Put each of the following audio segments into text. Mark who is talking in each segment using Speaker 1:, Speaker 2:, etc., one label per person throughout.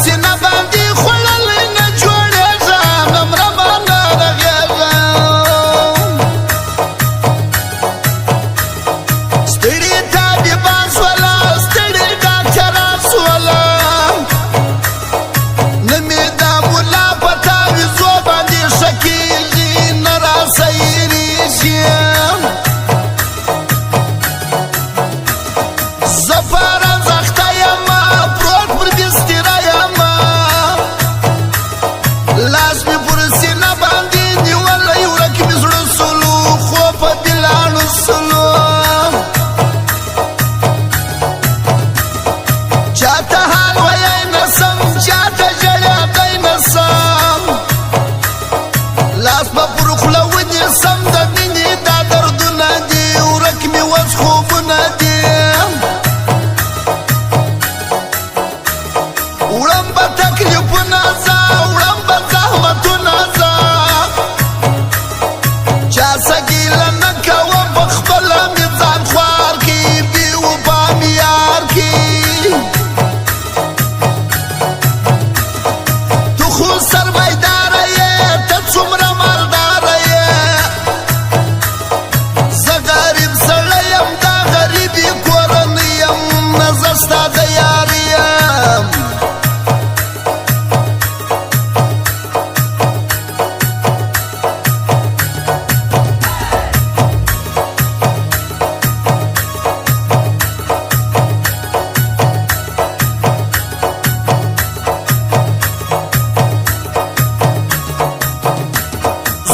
Speaker 1: سینه باندې خوړلی نه جوړېږم نمره باندې رغېږم ستړي طبیبان سوله ستړي ډاکټران سوله نه مې د ملا په تعویضو باندې ښه کېږي نه راسهیرېږي زه په رنځخته یمه پروت پر بستره یمه لاس مې پر سینه باندې نیولی ورک مې زړه سلو خو په دلاڼو سلو چاته حال ویی نه سم چاته ژړېدی نه سم لاس به پر خوله ونیسم د مینې دا دردونه دي ورک مې وس خوبونه دي وړم به تکلیفونه زه وړم به زحمتونه زه چا څه ګیله نه کوم په خپله مې ځان خوار کړي بې وفا مې یار کړي تو خو سرمایداره یې ته څومره مالداره یې زه غریب سړی یم دا غریبي کورنۍ یم نه زه ستا د یار یم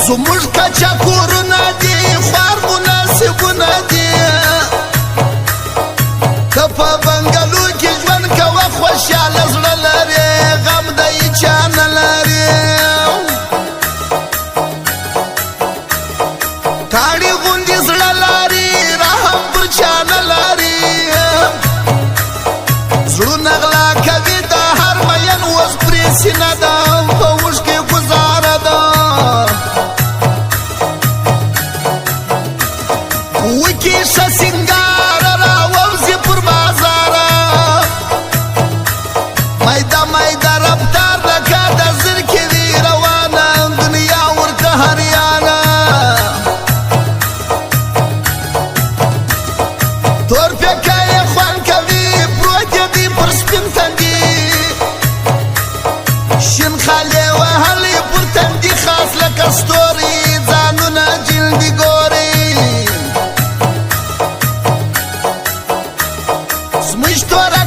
Speaker 1: زموږ کچه کورونه دي خوار مناسبونه دي که په بنګلو کې ژوند کوه خوشحاله زړه لرې غم د هیچا نه لرې کاڼي غوندې زړه لري رحم پر چا نه لري زړونه غلا کوي د هر مین اوس پرې سینه ده په اوښکې ګزاره ده وکی ښه سینګاره راووځي پر بازاره میده میده رفتار لکه د زرکې وي روانه دنیا ورته هریانه تور پیکه یې خوند کوي پروت یې دی پر سپین تندي شین خال یې وهلی پر تندي خاص لکه ستوري ځانونه جلدي ګوري زموږ توره